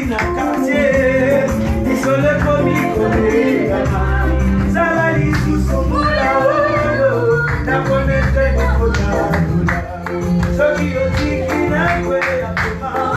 na quartier, ils sont les premiers collés. Ça va les sous-sommoula, la connaître des codas. Ce qui ont dit qu'il n'a pas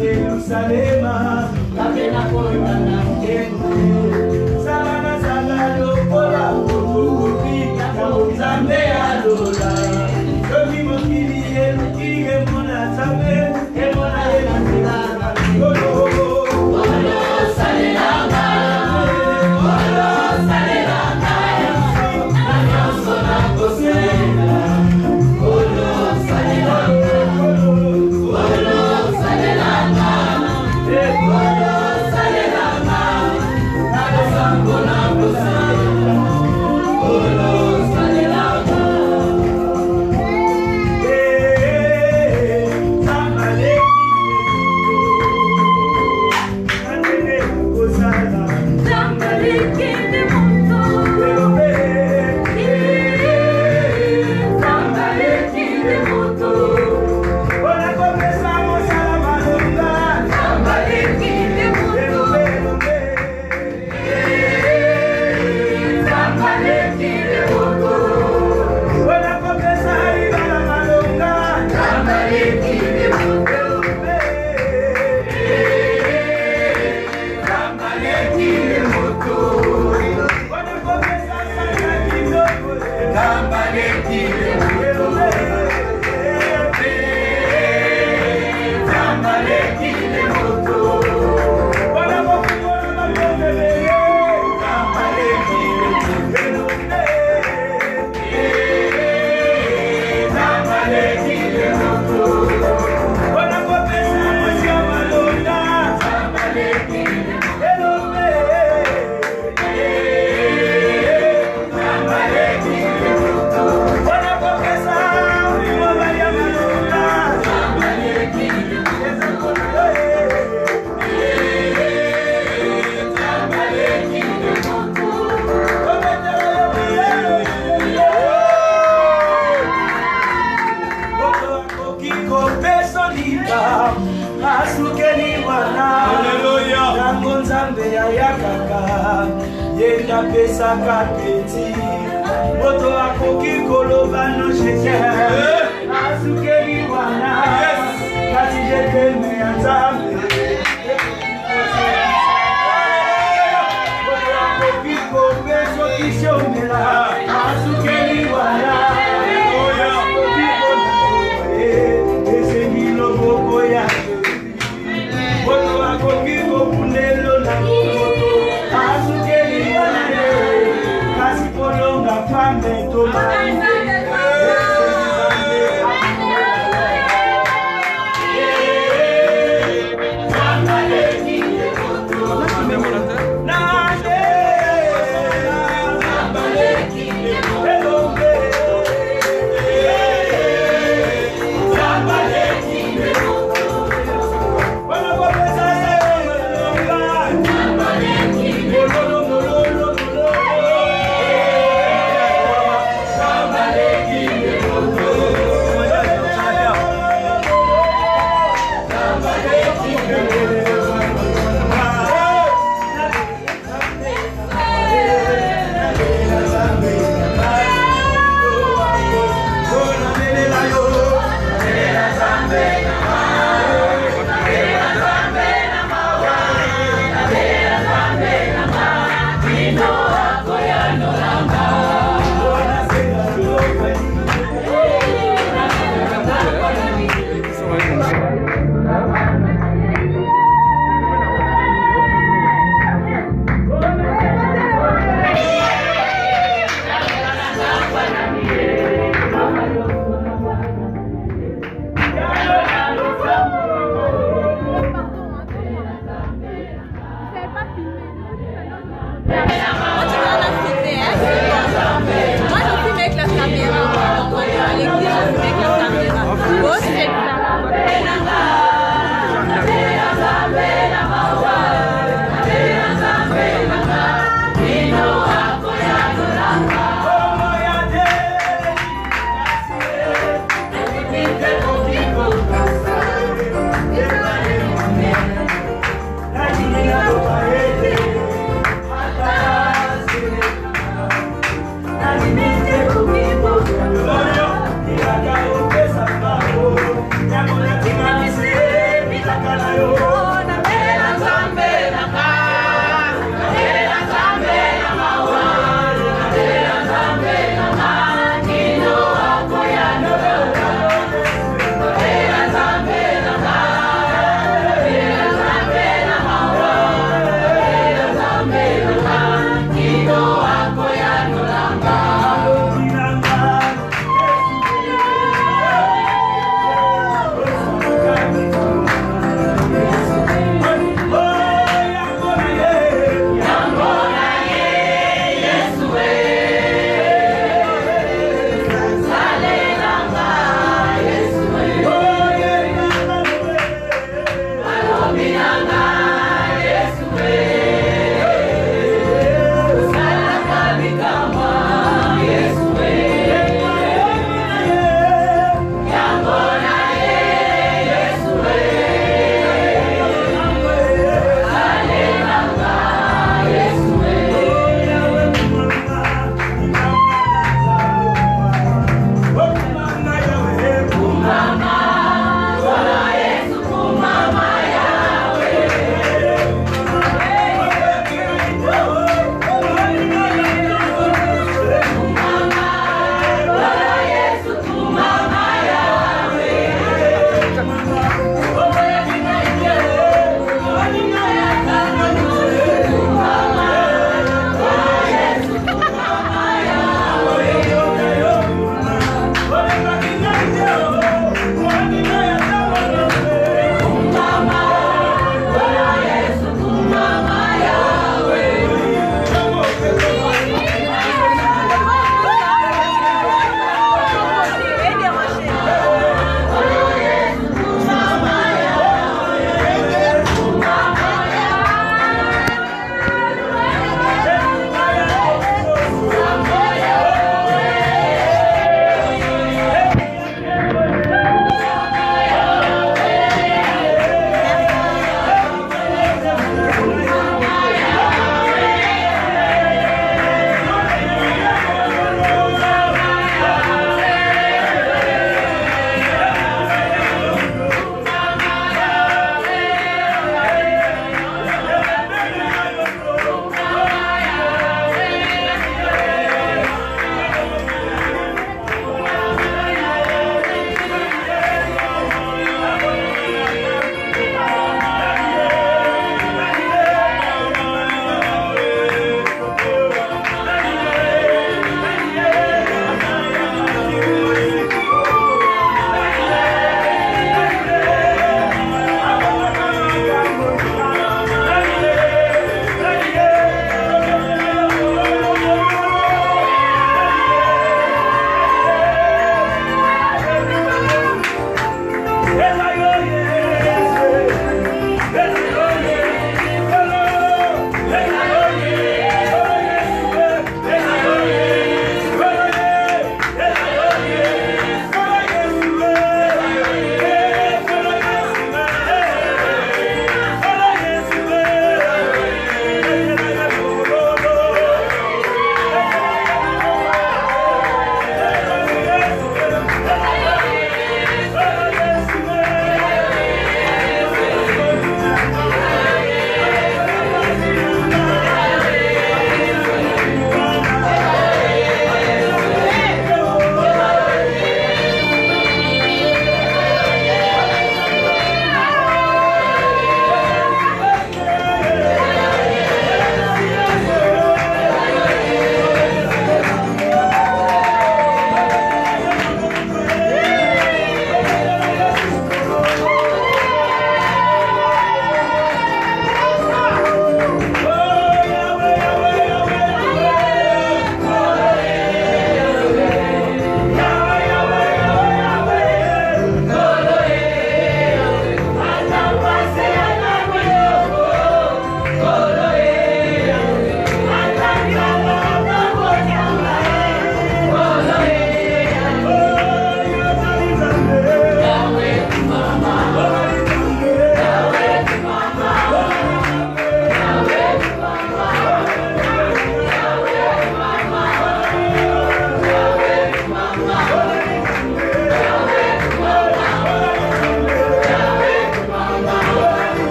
Yerusalema, kapena kona na mjengo. Salana salano kola kukupi, kamuzambe alola. Yomi mokili yeruki emona sabe, emona yeruki. Olo salelanga, olo salelanga. Nanyo sona kosela, olo salelanga. Yenda pesa kapeti moto akoki koloba no sheke azukeli wana kati jete me azame moto akoki kopeso kishomela azukeli wana esengilo boko ya moto akoki kopunelo na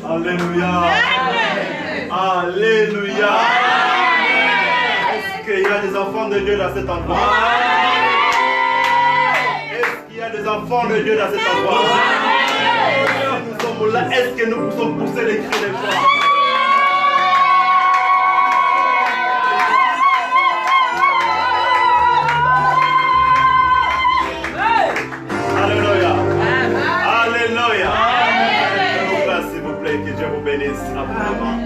Alléluia. Alléluia. Est-ce qu'il y a des enfants de Dieu dans cet endroit? Est-ce qu'il y a des enfants de Dieu dans cet endroit? Si nous sommes là, est-ce que nous pouvons pousser les cris de foi? Alléluia. Alléluia. Prenons place, s'il vous plaît, que Dieu vous bénisse abondamment.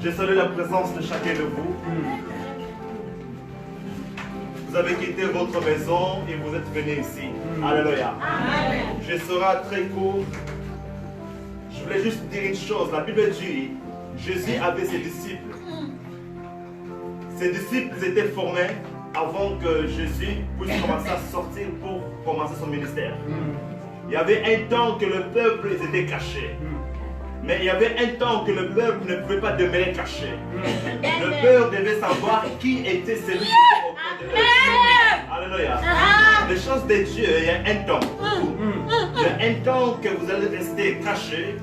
Je salue la présence de chacun de vous. Vous avez quitté votre maison et vous êtes venus ici. Alléluia. Je serai très court. Je voulais juste dire une chose. La Bible dit, Jésus avait ses disciples. Ses disciples étaient formés avant que Jésus puisse commencer à sortir pour commencer son ministère. Il y avait un temps que le peuple était caché. Mais il y avait un temps que le peuple ne pouvait pas demeurer caché. Le peuple devait savoir qui était celui qui était au cœur de eux. Alléluia. Les choses de Dieu, il y a un temps. Il y a un temps que vous allez rester caché.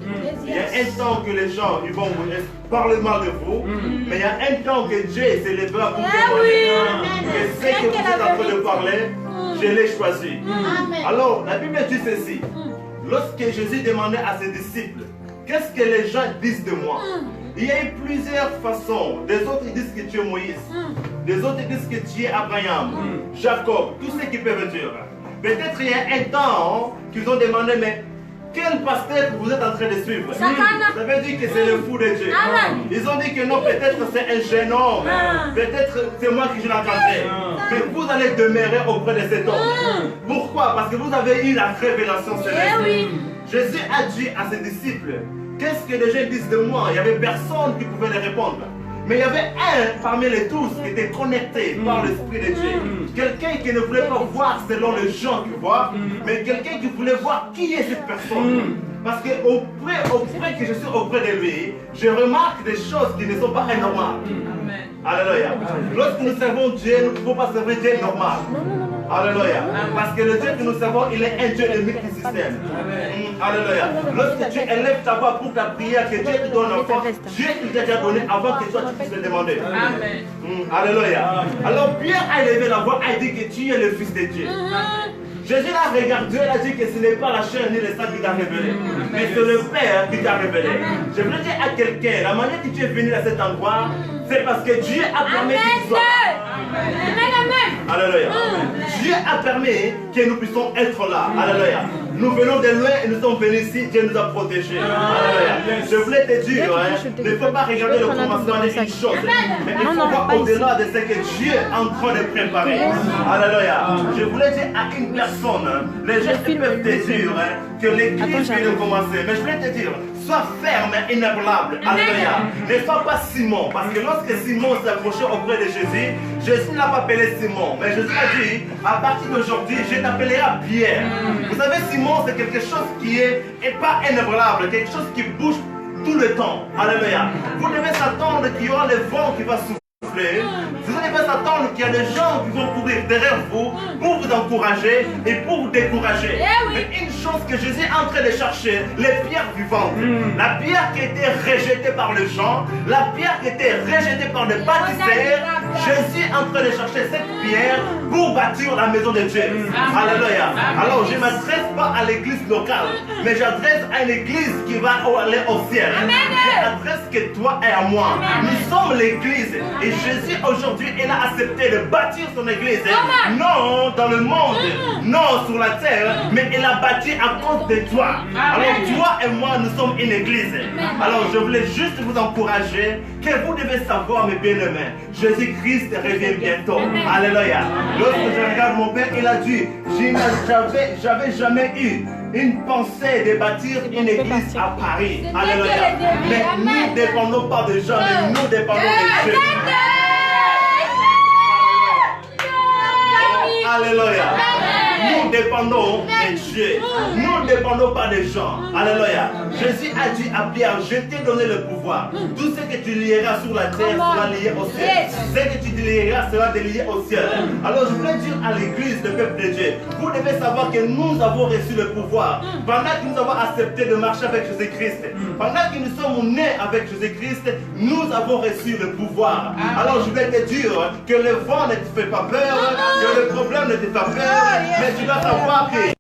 Il y a un temps que les gens ils vont vous parler mal de vous. Mais il y a un temps que Dieu s'élèvera pour témoigner. Et ce que vous êtes en train de parler, je l'ai choisi. Alors, la Bible dit ceci. Lorsque Jésus demandait à ses disciples, qu'est-ce que les gens disent de moi? Il y a eu plusieurs façons. Des autres disent que tu es Moïse. Des autres disent que tu es Abraham, Jacob, tout ce qu'ils peuvent dire. Peut-être il y a un temps qu'ils ont demandé, mais quel pasteur vous êtes en train de suivre? Vous avez dit que c'est le fou de Dieu. Ils ont dit que non, peut-être c'est un jeune homme. Peut-être c'est moi qui je l'ai encadré. Mais vous allez demeurer auprès de cet homme. Pourquoi? Parce que vous avez eu la révélation céleste. Jésus a dit à ses disciples, qu'est-ce que les gens disent de moi? Il n'y avait personne qui pouvait les répondre. Mais il y avait un parmi les tous qui était connecté par l'Esprit de Dieu. Quelqu'un qui ne voulait pas voir selon les gens qui voient, mais quelqu'un qui voulait voir qui est cette personne. Parce que auprès que je suis auprès de lui, je remarque des choses qui ne sont pas anormales. Alléluia. Lorsque nous servons Dieu, nous ne pouvons pas servir Dieu normal. Alléluia. Parce que le Dieu que nous servons, il est un Dieu de multisystème. Alléluia. Lorsque tu élèves ta voix pour ta prière, que Dieu te donne un enfant, Dieu t'a déjà donné avant que toi tu puisses le demander. Alléluia. Alors Pierre a élevé la voix, a dit que tu es le Fils de Dieu. Jésus l'a regardé, Dieu a dit que ce n'est pas la chair ni le sang qui t'a révélé, mais c'est le Père qui t'a révélé. Je voulais dire à quelqu'un, la manière que tu es venu à cet endroit, c'est parce que Dieu a permis que tu sois. Alléluia. Dieu a permis que nous puissions être là. Alléluia. Nous venons de loin et nous sommes venus ici. Dieu nous a protégés. Alléluia. Je voulais te dire, il ne faut pas regarder le commencement d'une chose, mais il faut voir au-delà de ce que Dieu est en train de préparer. Alléluia. Je voulais dire à une personne, les gens peuvent te dire que l'église vient de commencer, mais je voulais te dire, sois ferme et inébranlable. Alléluia. Ne sois pas Simon, parce que lorsque Simon s'est approché auprès de Jésus, Jésus ne l'a pas appelé Simon, mais Jésus a dit, à partir d'aujourd'hui, je t'appellerai Pierre. Vous savez, Simon, c'est quelque chose qui est pas inébranlable, quelque chose qui bouge tout le temps. Alléluia. Vous devez s'attendre qu'il y aura le vent qui va souffler. Vous devez s'attendre qu'il y a des gens qui vont courir derrière vous pour vous encourager et pour vous décourager. Mais une chose que Jésus est en train de chercher, les pierres vivantes. La pierre qui était rejetée par les gens, la pierre qui était rejetée par les bâtisseurs, Jésus est en train de chercher cette pierre pour bâtir la maison de Dieu. Alléluia. Alors je ne m'adresse pas à l'église locale, mais j'adresse à une église qui va aller au ciel. J'adresse que toi et à moi. Nous sommes l'église. Et Jésus aujourd'hui, il a accepté de bâtir son église. Non dans le monde, non sur la terre, mais il a bâti à cause de toi. Alors toi et moi, nous sommes une église. Alors je voulais juste vous encourager que vous devez savoir, mes bien-aimés, Jésus-Christ revient bientôt. Alléluia. Lorsque je regarde mon père, il a dit, j'avais jamais eu une pensée de bâtir une église à Paris. Alléluia. Mais nous ne dépendons pas de gens, mais nous dépendons de Dieu. Alléluia. Nous dépendons de de Dieu. Nous ne dépendons pas des gens. Alléluia. Jésus a dit à Pierre, je t'ai donné le pouvoir. Tout ce que tu lieras sur la terre sera lié au ciel. Ce que tu lieras sera lié au ciel. Alors je voulais dire à l'église, le peuple de Dieu, vous devez savoir que nous avons reçu le pouvoir. Pendant que nous avons accepté de marcher avec Jésus-Christ, pendant que nous sommes nés avec Jésus-Christ, nous avons reçu le pouvoir. Alors je voulais te dire que le vent ne te fait pas peur, que le problème ne te fait pas peur, mais tu dois savoir que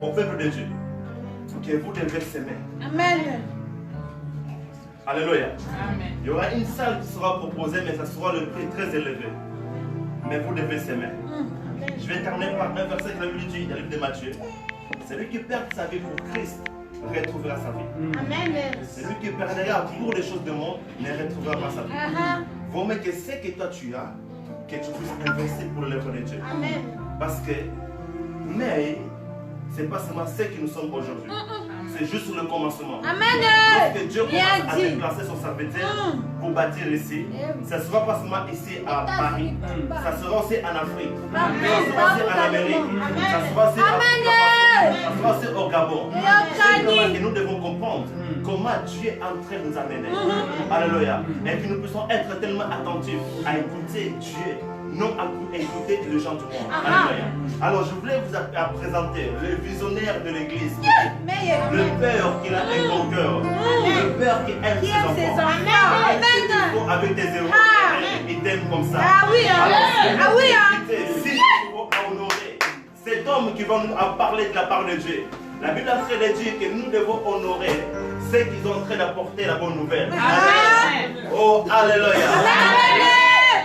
au peuple de Dieu, que vous devez s'aimer. Amen. Alléluia. Amen. Il y aura une salle qui sera proposée, mais ça sera le prix très élevé. Mais vous devez s'aimer. Je vais terminer par un verset que la Bible dit dans le livre de Matthieu. Celui qui perd sa vie pour Christ retrouvera sa vie. Amen. Celui qui perdra pour les choses du monde ne retrouvera pas sa vie. Vaut mieux que ce que toi tu as, que tu puisses investir pour l'œuvre de Dieu. Amen. Parce que, mais, ce n'est pas seulement ce que nous sommes aujourd'hui. C'est juste le commencement. Amen. Lorsque Dieu commence à déplacer son serviteur pour bâtir ici, ça ne sera pas seulement ici à Paris, ça sera aussi en Afrique, ça sera aussi en Amérique, ça sera aussi ça sera aussi au Gabon. C'est normal que nous devons comprendre comment Dieu est en train de nous amener. Alléluia. Et que nous puissions être tellement attentifs à écouter Dieu, non à écouter les gens du monde. Alléluia. Alors je voulais vous présenter le visionnaire de l'église, le père qui a un bon cœur, le père qui aime ses enfants. Avec des héros, il t'aime comme ça. Ah oui, ah oui. Si nous pouvons honorer cet homme qui va nous parler de la part de Dieu. La Bible est en train de dire que nous devons honorer ceux qui sont en train d'apporter la bonne nouvelle. Amen. Oh, alléluia.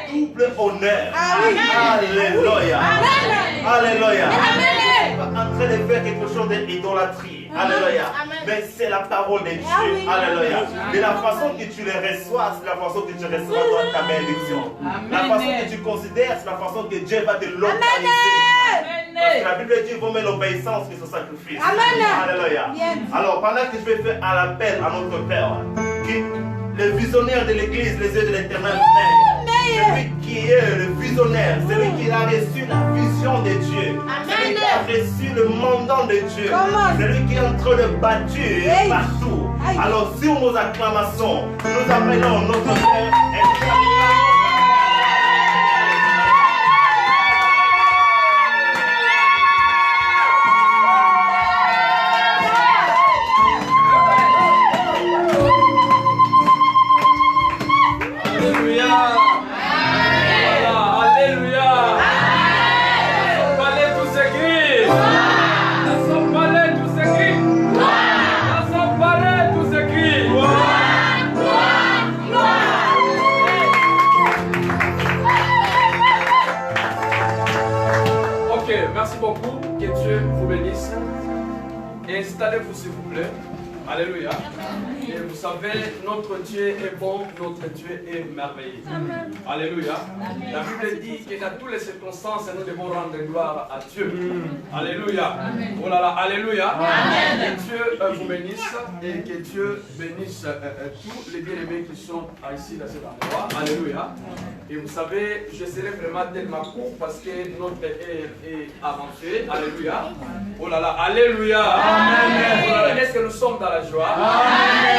Double honneur. Alléluia. Alléluia. En train de faire quelque chose d'idolâtrie. Alléluia. Mais c'est la parole de Dieu. Alléluia. De la façon que tu les reçois, c'est la façon que tu recevras ta bénédiction. La façon que tu considères, c'est la façon que Dieu va te localiser. Parce que la Bible dit qu'il vaut mieux l'obéissance que ce sacrifice. Alléluia. Alors pendant que je vais faire un appel à notre Père, qui le visionnaire de l'église, les yeux de l'éternel, celui qui est le visionnaire, celui qui a reçu la vision de Dieu, celui qui a reçu le mandat de Dieu, celui qui est en train de bâtir partout. Alors sur nos acclamations, nous appelons notre Père. Installez-vous s'il vous plaît. Alléluia. Et vous savez, notre Dieu est bon, notre Dieu est merveilleux. Amen. Alléluia. Amen. La Bible dit que dans toutes les circonstances, nous devons rendre gloire à Dieu. Alléluia. Amen. Oh là là, alléluia. Amen. Que Dieu vous bénisse et que Dieu bénisse tous les bien-aimés qui sont ici dans cet endroit. Alléluia. Et vous savez, je serai vraiment tellement court parce que notre heure est avancée. Alléluia. Oh là là, alléluia. Amen. Est-ce que nous sommes dans la joie? Amen.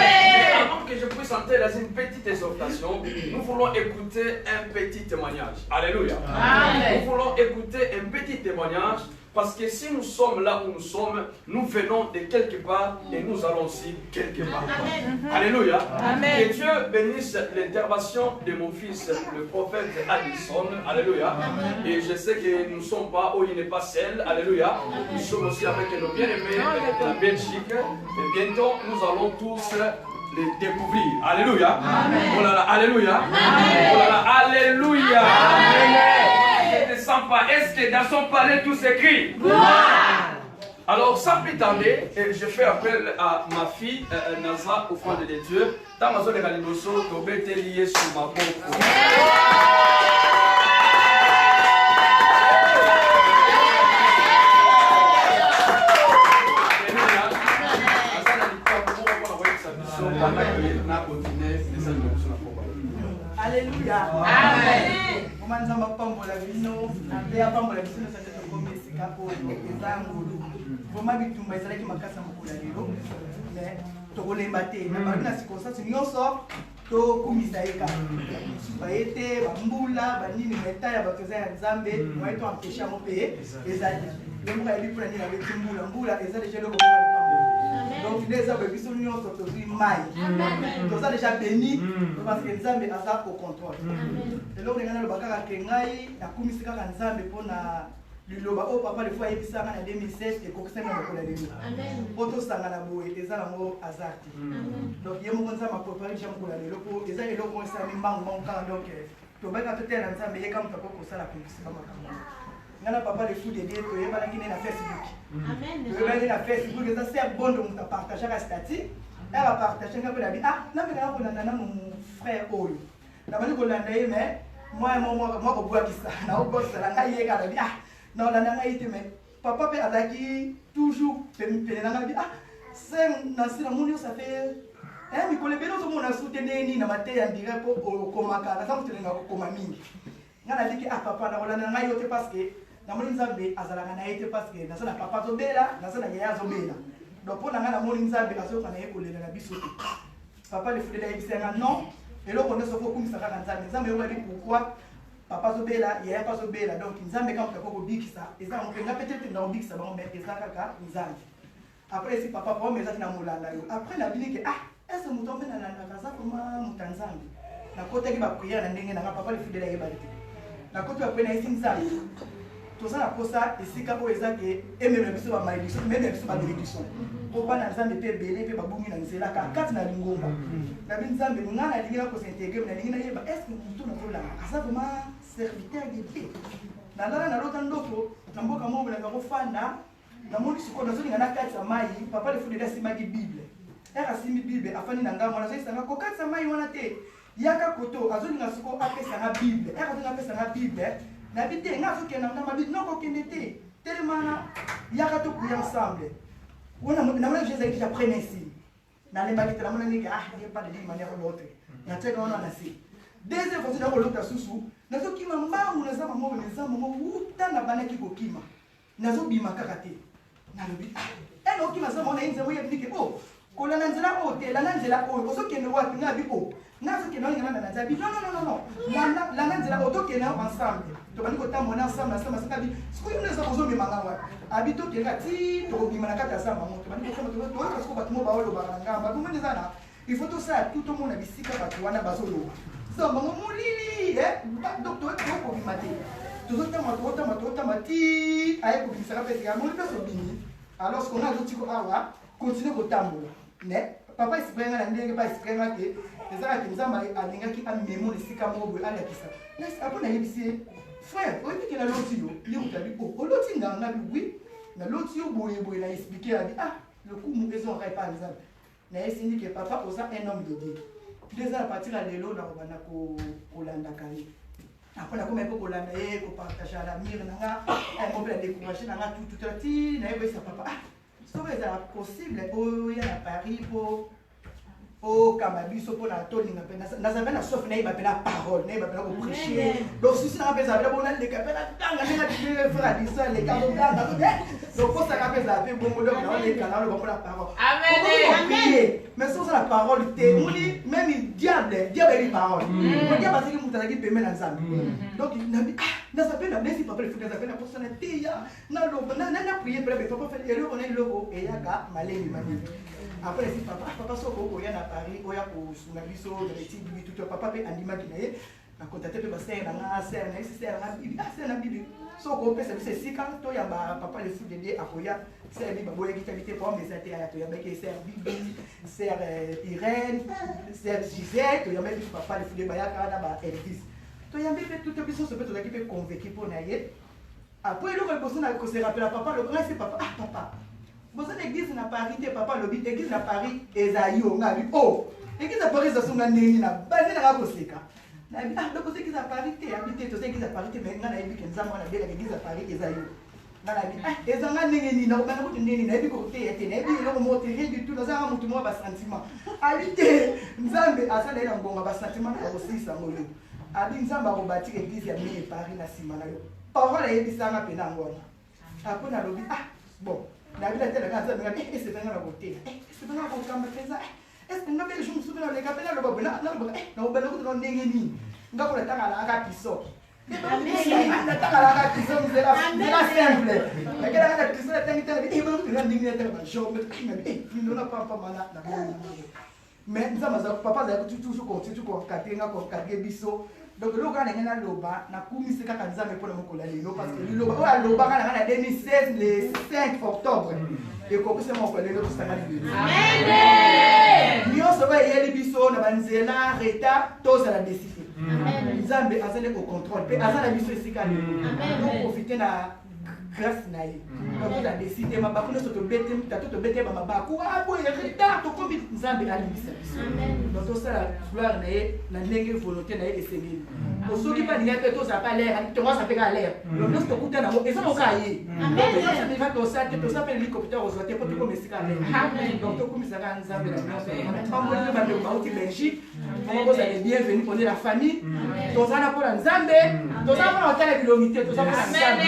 Avant que je puisse entrer dans une petite exhortation, nous voulons écouter un petit témoignage. Alléluia. Amen. Nous voulons écouter un petit témoignage parce que si nous sommes là où nous sommes, nous venons de quelque part et nous allons aussi quelque part. Amen. Alléluia. Amen. Que Dieu bénisse l'intervention de mon fils, le prophète Addison. Alléluia. Amen. Et je sais que nous ne sommes pas où il n'est pas seul. Alléluia. Nous sommes aussi avec nos bien-aimés de la Belgique. Et bientôt, nous allons tous les découvrir. Alléluia. Amen. Oh là là, alléluia. Amen. Oh là là, alléluia. Amen. Je ne sens pas. Est-ce que dans son palais tout s'écrit? Alors, sans plus tarder, je fais appel à ma fille Naza au fond de Dieu. Dans ma zone de Galiboso, tu es lié sur ma peau. Alléluia. Amen. Comment nous pambola vino, et à pambola vino, ça te commet si capo, et zangolo. Comment bitumba ezala ki makasa mokula lelo, mais to kolembate, na bana circonstance nyonso to kumisa eka. Suba ete, bambula, banini meta ya bato ya Nzambe, moi to empêcher mo payer, ezali. Lemo ka ebi prendre la betimbula, mbula ezali jelo ko donc les hommes qui sont venus au mai. Donc ça déjà béni parce que Nzambe a ça au contrôle. Et là on est dans le bagage kengai na kumisika ka Nzambe pona liloba o papa le fois yebisa na 2016 et kokisa na kola lelo. Amen. Poto sanga na boye ezala ngo azarti. Donc yemo konza ma préparer jam kola lelo po ezala lelo ko sa mbango ka donc to baka to tena Nzambe yeka mutako ko sala kumisika makamba. Ngana papa le fou de Dieu to yeba na kine na Facebook. Amen. To yeba na Facebook eza c'est bon de muta partager la statut. Elle a partagé nga bela bi ah na me na ko landa na mon frère oyo. Na bali ko landa ye mais moi ko bua kisa na o bossa la nga yeka la bi ah na landa nga yite mais papa pe azaki toujours pe na nga bi ah c'est na sira monio ça fait mi ko le belo so mona soutenir ni na mate ya ndire po komaka na samu telenga ko koma mingi. Nga na diki ah papa na landa nga yote parce que na moni Nzambe azalaka na yete parce que na sana papa zo bela na sana yaya zo bela. Donc pour na moni Nzambe azoka na yekolela na biso. Papa le fudela yebisanga non et là on est sur beaucoup misaka na Nzambe. Nzambe yoba dit pourquoi papa zo bela yaya pas zo bela donc Nzambe quand papa ko bikisa eza mo penga peut-être na bikisa ba mais eza kaka Nzambe. Après si papa pa mais ça na molanda yo. Après la bini que ah est-ce que mutombe na kaza kuma mutanzambe. Na kota ki ba prière na ndenge na papa le fudela yeba dit. Na kota ba prière na isi Nzambe. Tout ça na posa ici ka po eza ke ememe biso ba malédiction même biso ba bénédiction po bana Nzambe pe belé pe babungi na nzela ka kati na lingomba na bi Nzambe ngana lingi na ko s'intégrer na lingi na yeba est-ce que mutu na tola asa vraiment serviteur de Dieu na lala na lota ndoko tamboka mo na ko fanda na moni siko na zoni na kati ya mai papa le fudela sima di Bible era simi Bible afani na ngamo na sasa ko kati ya mai wana te yaka koto azoni na siko apesa na Bible era azoni apesa na Bible na bité nga fuke na mabi noko kendete tellement yaka to pour ensemble on a na Jésus qui a pris ici na les bagite la mona ni ah il pas de manière ou l'autre na teka on a si deuxième fois na l'autre susu na zo kima mbangu na zama mo na zama mo uta na bana ki ko kima na zo bima kakate na lobi ah eno kima zama na inze moye biki oh kola na nzela o te la nzela o zo kende wapi na bi o na zo kende na na zabi non la nzela o to kende ensemble to bani ko tamona ensemble ensemble sakabi siku yule za kozo mimanga wa abito kenda ti to bima na kata sama mo to bani ko kama to parce que batu mo ba olo ba ngamba to mwende sana il faut tout ça tout le monde bisika batu wana bazolo so bango mulili docteur ko bima te to zo tamati aye ko bisaka pese ya mo peso bini alors ce qu'on a dit ko awa continue ko tambola mais papa isiprenga na ndenge pa isiprenga ke ezaka ke Nzambe alingaki amemo lesika moko ala kisa mais après na yebisi frère oyebi ke na loti yo ye kutabi o oloti nganga bi oui na loti yo boye na expliquer abi ah le coup maison aurait par exemple mais c'est dit que papa pour ça un homme de Dieu 2 ans à partir à l'élo na bana ko Olanda kali après comme un peu Olanda et ko partager à la mire nanga on peut décourager nanga tout à ti na ça papa ça va être possible oh il y a à Paris pour oh kamabiso pour la toni na ça na sauf na il m'appelle la parole na il m'appelle pour prêcher donc si ça appelle ça bon les capes la tanga na tu faire ça les gars donc pour ça qu'appelle ça fait bon donc na les canaux pour la parole amen mais sans la parole t'es même le diable est parole le diable parce que mutala qui permet dans ça donc na ça fait na si papa le fait ça fait na pour ça na tia na prier pour papa faire on est logo et yaka malemi mani après si papa soko oya na Paris oya ko suna biso de l'étude tout papa pe andima kinaye na contacter pe ba sœur na sœur na sœur na bibi sœur na bibi soko pe c'est si quand to ya ba papa le foot de akoya sœur bibi boya ki tabité pour mes até ya to ya ba ke sœur bibi sœur Irène sœur Gisèle to ya ba papa le foot de ba ya kana ba Elvis to ya bibi tout biso se peut to ki pe convaincu pour na ye après le reposer na ko se rappelle papa le grand c'est papa papa vous avez l'église na Paris te papa lobby l'église na Paris ezayo ngabi oh l'église na Paris zasunga neni na bande na koseka na donc c'est l'église na Paris te habité to c'est l'église na Paris te mais ngana yebi kenzama na bela l'église na Paris ezayo ngana bi ezanga neni na bana ko neni na yebi ko te ete na yebi lo mo te rien du tout na za mutu mo ba sentiment habité nzambe asala ina ngonga ba sentiment na ko sisa ngolo abi nzamba ko bâtir l'église ya mi Paris na sima na yo parole yebi sanga pena ngona apona lobby bon la vie était là, c'est un la beauté. C'est un bon camp de présent. Est-ce que nous avons des choses sur les capelles de Bobina? Non, non, non, non, Négini. Nous avons le temps à la rate qui sort. Le temps à la rate qui sort, c'est la simple. La rate qui sort, il va nous rendre une chambre. Il ne l'a pas malade. Mais nous avons papa, toujours continué à cadrer biso. Donc le gars n'a loba na kumisi kaka nzambe pour mokola lelo parce que loba o loba kana na 2016 le 5 octobre et ko c'est mon collègue tout ça amen nyo so ba yeli biso na banzela reta tous à la décision nzambe azale au contrôle pe azala biso esika lelo donc profiter na grâce na ye donc la décider mabaku no to bete tato to bete mabaku abo reta to komi nzambe alibisa biso donc tout ça la gloire na ye na ndenge volonté na ye esengeli osoki pa dinga pe to ça pas l'air to ça fait l'air donc nous to kuta na eza mo kaye donc ça me va to ça pe l'hélicoptère aux autres pour to komi esika l'air donc to komi ça ka nzambe na biso pas moi ba de bauti Belgique on vous allez bienvenue pour la famille to ça na pour nzambe to ça pour hôtel l'unité to ça pour nzambe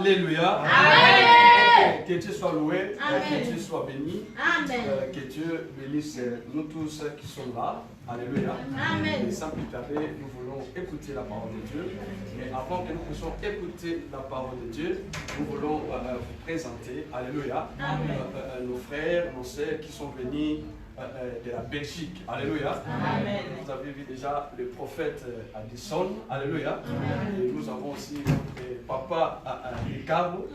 Alléluia. Amen. Que Dieu soit loué, que Dieu soit béni. Amen. Que Dieu bénisse nous tous qui sont là. Alléluia. Amen. Et sans plus tarder, nous voulons écouter la parole de Dieu. Mais avant que nous puissions écouter la parole de Dieu, nous voulons vous présenter, alléluia, nos frères, nos sœurs qui sont venus de la Belgique. Alléluia. Amen. Vous avez vu déjà le prophète Addison. Alléluia. Amen. Et nous avons aussi notre papa Ricardo.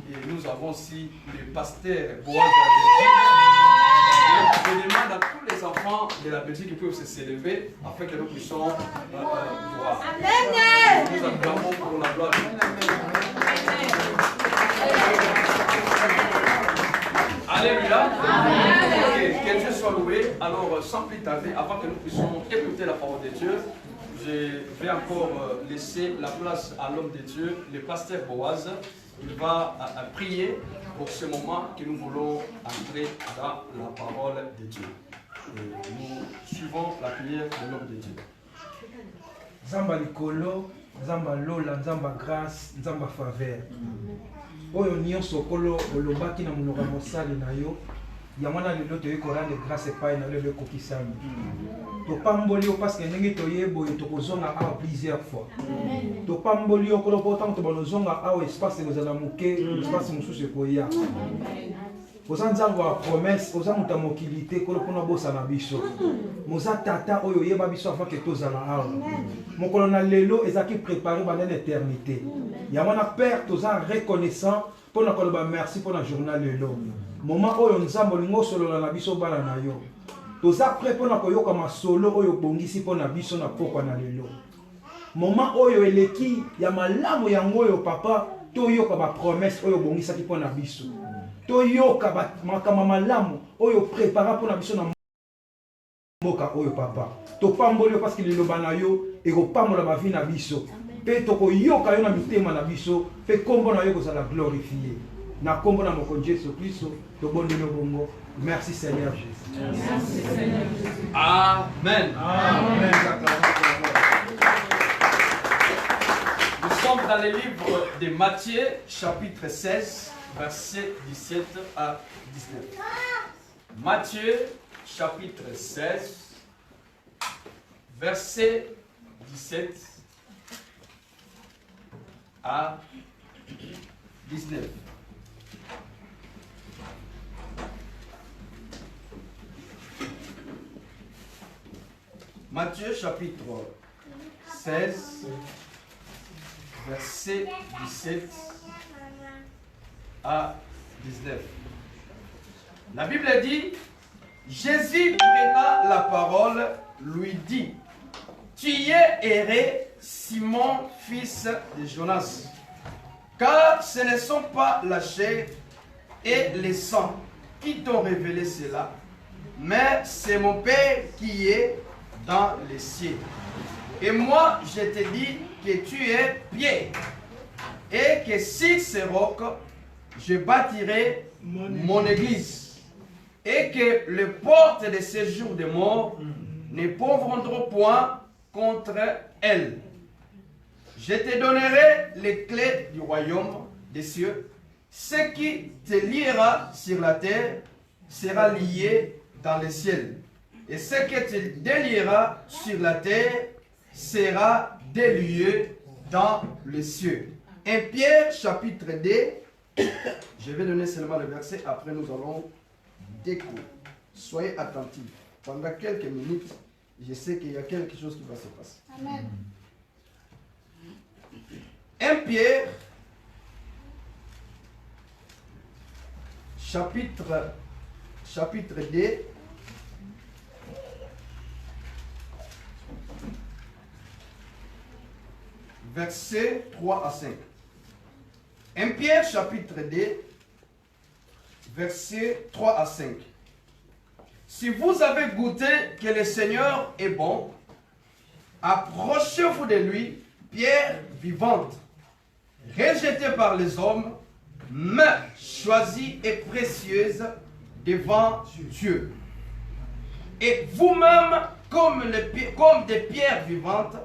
Et nous avons aussi le pasteur Boaz. Je demande à tous les enfants de la Belgique qui peuvent se lever afin que nous puissions voir. Amen. Nous acclamons pour la gloire de Dieu. Alléluia. Amen. Que Dieu soit loué. Alors, sans plus tarder, avant que nous puissions écouter la parole de Dieu, je vais encore laisser la place à l'homme de Dieu, le pasteur Boaz. Il va prier pour ce moment que nous voulons entrer dans la parole de Dieu. Et nous suivons la prière de l'homme de Dieu. Nzamba likolo, nzamba lola, nzamba grâce, nzamba faveur. Oyo nyonso kolo olobaki na monoko mosali na yo. Yamana lelo to yeko rendre grâce epai na lelo kokisami. To pamboli yo parce que ndenge to yebo to kozonga a plusieurs fois. To pamboli yo kolo pourtant to bonozonga a espace kozala muke, espace mususu koya. Oza nzango a promesse, oza muta mokilité kolo pona bosa na biso. Moza tata oyo yeba biso avant que tozala awa. Mokolo na lelo ezaki préparé pendant l'éternité. Yamana père toza reconnaissant pour na merci pour la journal lelo. Moment oyo nzambo lingo solo na biso bana na yo. Toza prêt pour na koyoka masolo oyo bongisi pour na biso na pokwa na lelo. Moment oyo eleki ya malamu yango oyo papa toyoka ba promesse oyo bongisa ki pour na biso. Toyoka ba makama malamu oyo prépara pour na biso na moka oyo papa. To pamboli parce que liloba na yo e ko pambola ba vie na biso. Pe to ko yoka yo na mitema na biso, pe kombo na yo ko sala glorifier. Na kombo na moko Jésus Christ, to bondelo bongo. Merci Seigneur Jésus. Merci Seigneur Jésus. Amen. Amen. Nous sommes dans le livre de Matthieu, chapitre 16, versets 17 à 19. Matthieu, chapitre 16, verset 17 à 19. Matthieu chapitre 16, verset 17 à 19. La Bible dit, Jésus prenant la parole, lui dit, tu y es erré, Simon, fils de Jonas, car ce ne sont pas la chair et le sang qui t'ont révélé cela, mais c'est mon Père qui est dans les cieux. Et moi, je te dis que tu es Pierre, et que sur ce roc, je bâtirai mon église, et que les portes de séjour des morts ne pourront point contre elle. Je te donnerai les clés du royaume des cieux. Ce qui te liera sur la terre sera lié dans le ciel. Et ce que te déliera sur la terre sera délié dans les cieux. 1 Pierre chapitre 2. Je vais donner seulement le verset, après nous allons découvrir. Soyez attentifs. Pendant quelques minutes, je sais qu'il y a quelque chose qui va se passer. Amen. 1 Pierre chapitre 2. Versets 3 à 5. 1 Pierre chapitre 2, versets 3 à 5. Si vous avez goûté que le Seigneur est bon, approchez-vous de lui, pierre vivante, rejetée par les hommes, mais choisie et précieuse devant Dieu. Et vous-même, comme des pierres vivantes,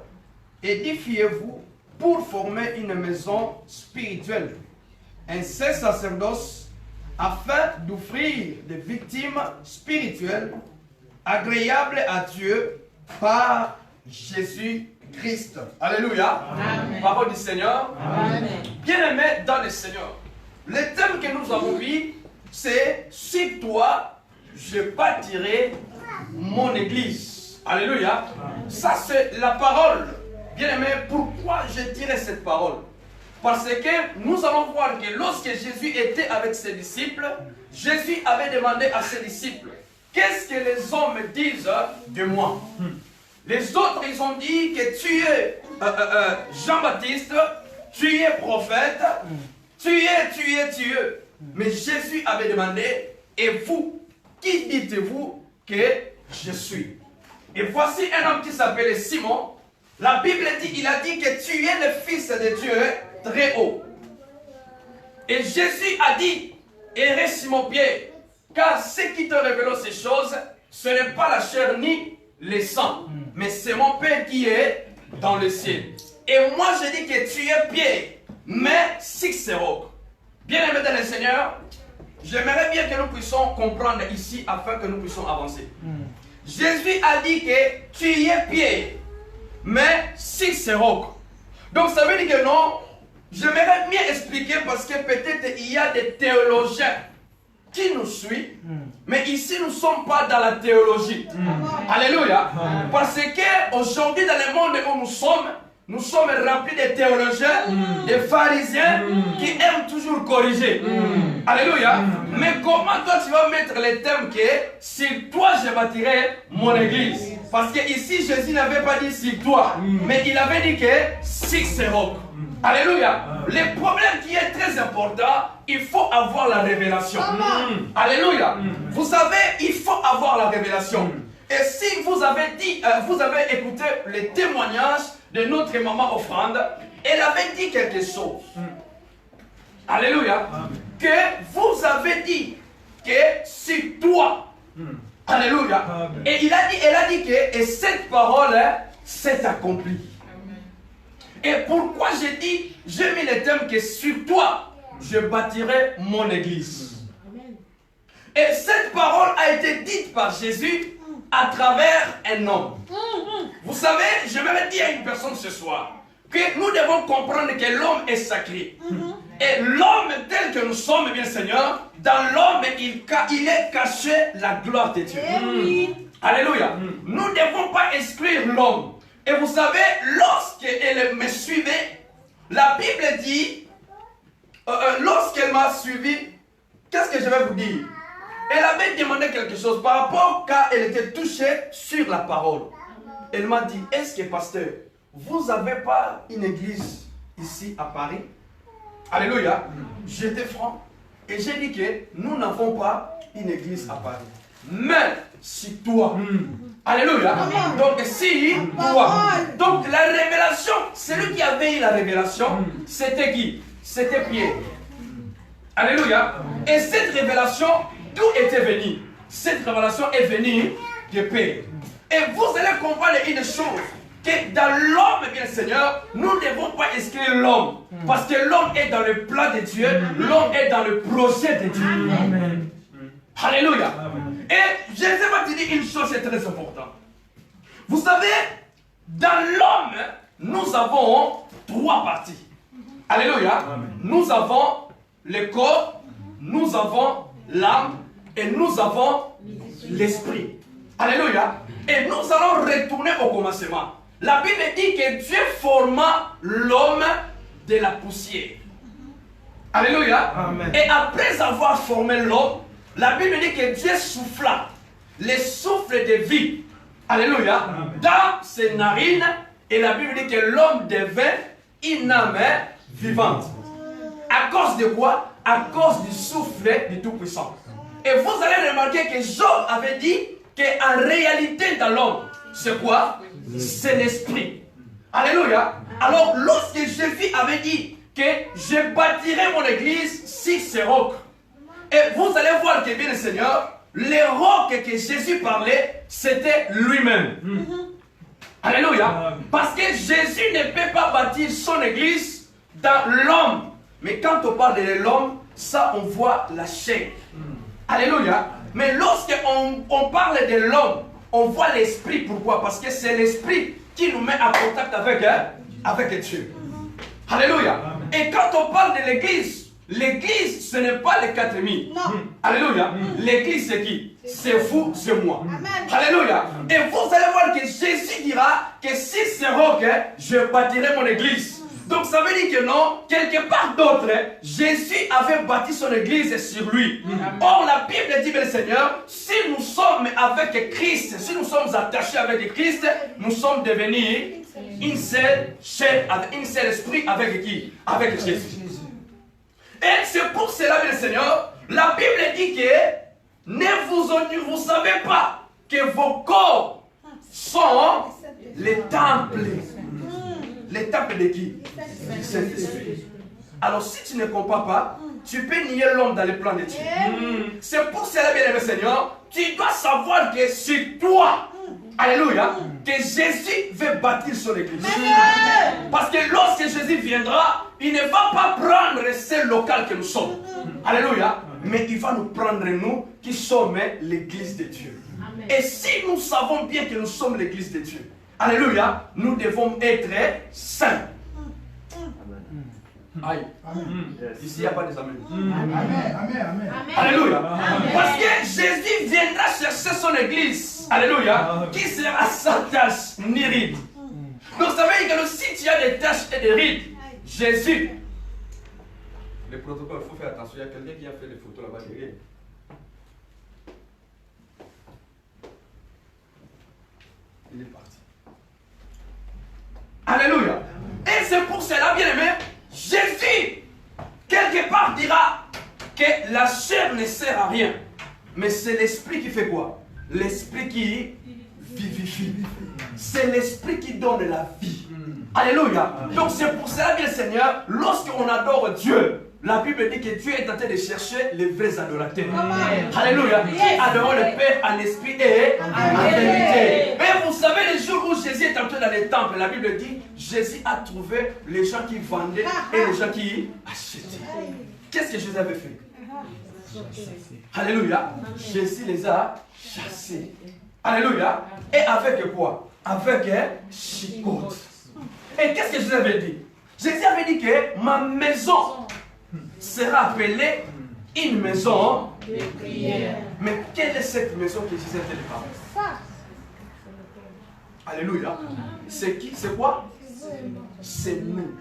édifiez-vous pour former une maison spirituelle, un saint sacerdoce, afin d'offrir des victimes spirituelles agréables à Dieu par Jésus-Christ. Alléluia. Amen. Parole du Seigneur. Bien-aimés dans le Seigneur, le thème que nous avons vu, c'est « Sur toi, je bâtirai mon église ». Alléluia. Ça, c'est la parole. Bien-aimé, pourquoi je dirais cette parole? Parce que nous allons voir que lorsque Jésus était avec ses disciples, Jésus avait demandé à ses disciples, qu'est-ce que les hommes disent de moi? Les autres, ils ont dit que tu es Jean-Baptiste, tu es prophète, tu es. Mais Jésus avait demandé, et vous, qui dites-vous que je suis? Et voici un homme qui s'appelait Simon. La Bible dit, il a dit que tu es le fils de Dieu très haut. Et Jésus a dit, errez Simon-Pierre, car ce qui te révèle ces choses, ce n'est pas la chair ni le sang, mais c'est mon Père qui est dans le ciel. Et moi je dis que tu es Pierre, mais sur ce roc. Bien aimé dans le Seigneur, j'aimerais bien que nous puissions comprendre ici afin que nous puissions avancer. Jésus a dit que tu es Pierre, mais sur ce roc. Donc ça veut dire que non, j'aimerais bien expliquer parce que peut-être il y a des théologiens qui nous suivent, mais ici nous ne sommes pas dans la théologie. Alléluia. Parce qu'aujourd'hui dans le monde où nous sommes, nous sommes remplis de théologiens, de pharisiens qui aiment toujours corriger. Alléluia. Mais comment toi tu vas mettre les thèmes que sur toi je bâtirai mon église? Parce que ici Jésus n'avait pas dit sur toi, mais il avait dit que sur ces rocs. Alléluia. Le problème qui est très important, il faut avoir la révélation. Alléluia. Vous savez, il faut avoir la révélation. Et si vous avez dit, vous avez écouté les témoignages de notre maman offrande, elle avait dit quelque chose. Alléluia. Que vous avez dit que c'est toi. Alléluia. Et elle a dit que et cette parole s'est accomplie. Et pourquoi j'ai mis le thème que sur toi, je bâtirai mon église. Et cette parole a été dite par Jésus à travers un homme. Vous savez, je vais dire à une personne ce soir que nous devons comprendre que l'homme est sacré. Et l'homme tel que nous sommes, bien Seigneur, dans l'homme, il est caché la gloire de Dieu. Alléluia. Nous ne devons pas exclure l'homme. Et vous savez, lorsqu'elle me suivait, la Bible dit, lorsqu'elle m'a suivi, qu'est-ce que je vais vous dire? Elle avait demandé quelque chose par rapport quand elle était touchée sur la parole. Elle m'a dit, est-ce que pasteur, vous n'avez pas une église ici à Paris? Alléluia. J'étais franc et j'ai dit que nous n'avons pas une église à Paris. Mais si toi, alléluia. Donc si toi, donc la révélation, celui qui avait eu la révélation, c'était qui? C'était Pierre. Alléluia. Et cette révélation, d'où était venue? Cette révélation est venue de Père. Et vous allez comprendre une chose, que dans l'homme, bien Seigneur, nous ne devons pas exclure l'homme. Parce que l'homme est dans le plan de Dieu, l'homme est dans le projet de Dieu. Amen. Alléluia. Amen. Et je vais te dire une chose, c'est très important. Vous savez, dans l'homme, nous avons trois parties. Alléluia. Amen. Nous avons le corps, nous avons l'âme et nous avons l'esprit. Alléluia. Et nous allons retourner au commencement. La Bible dit que Dieu forma l'homme de la poussière. Alléluia. Amen. Et après avoir formé l'homme, la Bible dit que Dieu souffla le souffle de vie. Alléluia. Amen. Dans ses narines. Et la Bible dit que l'homme devint une âme vivante. À cause de quoi? À cause du souffle du Tout-Puissant. Et vous allez remarquer que Job avait dit qu'en réalité dans l'homme, c'est quoi? C'est l'esprit. Alléluia. Alors lorsque Jésus avait dit que je bâtirai mon église sur ces rocs, et vous allez voir que bien le Seigneur, les rocs que Jésus parlait, c'était lui-même. Alléluia. Parce que Jésus ne peut pas bâtir son église dans l'homme. Mais quand on parle de l'homme, ça on voit la chair. Alléluia. Mais lorsqu'on parle de l'homme, on voit l'esprit. Pourquoi? Parce que c'est l'esprit qui nous met en contact avec Dieu. Alléluia. Et quand on parle de l'église, l'église ce n'est pas les 4000. Alléluia. L'église c'est qui? C'est vous, c'est moi. Alléluia. Et vous allez voir que Jésus dira que si c'est roc, je bâtirai mon église. Donc ça veut dire que non, quelque part d'autre, Jésus avait bâti son église sur lui. Or la Bible dit, bien Seigneur, si nous sommes avec Christ, si nous sommes attachés avec Christ, nous sommes devenus une seule chair, un seul esprit avec qui? Avec Jésus. Et c'est pour cela, bien Seigneur, la Bible dit que vous savez pas que vos corps sont les temples. Les temples de qui? Du Saint-Esprit. Alors si tu ne comprends pas, tu peux nier l'homme dans le plan de Dieu. C'est pour cela, bien-aimé Seigneur, tu dois savoir que c'est toi, alléluia, que Jésus veut bâtir son église. Parce que lorsque Jésus viendra, il ne va pas prendre ce local que nous sommes. Alléluia. Mais il va nous prendre, nous, qui sommes l'église de Dieu. Et si nous savons bien que nous sommes l'église de Dieu, alléluia, nous devons être saints. Aïe. Ici, il n'y a pas des amens. Amen. Alléluia. Parce que Jésus viendra chercher son église. Alléluia. Qui sera sans tache ni ride. Donc ça veut dire que si tu as des taches et des rides, Jésus. Les protocoles, il faut faire attention. Il y a quelqu'un qui a fait des photos là-bas derrière. Il est parti. Alléluia. Et c'est pour cela, bien aimé, Jésus, quelque part, dira que la chair ne sert à rien. Mais c'est l'esprit qui fait quoi? L'esprit qui vivifie. C'est l'esprit qui donne la vie. Alléluia. Donc c'est pour cela, bien Seigneur, lorsqu'on adore Dieu, la Bible dit que Dieu est en train de chercher les vrais adorateurs. Alléluia. Qui adorent le Père en esprit et en vérité. Mais vous savez, les jours où Jésus est entré dans les temples, la Bible dit, Jésus a trouvé les gens qui vendaient et les gens qui achetaient. Qu'est-ce que Jésus avait fait? Alléluia. Jésus les a chassés. Alléluia. Et avec quoi? Avec un chicote. Et qu'est-ce que Jésus avait dit? Jésus avait dit que ma maison sera appelée une maison de prière. Mais quelle est cette maison que Jésus était de parler? Alléluia. C'est qui? C'est quoi? C'est nous.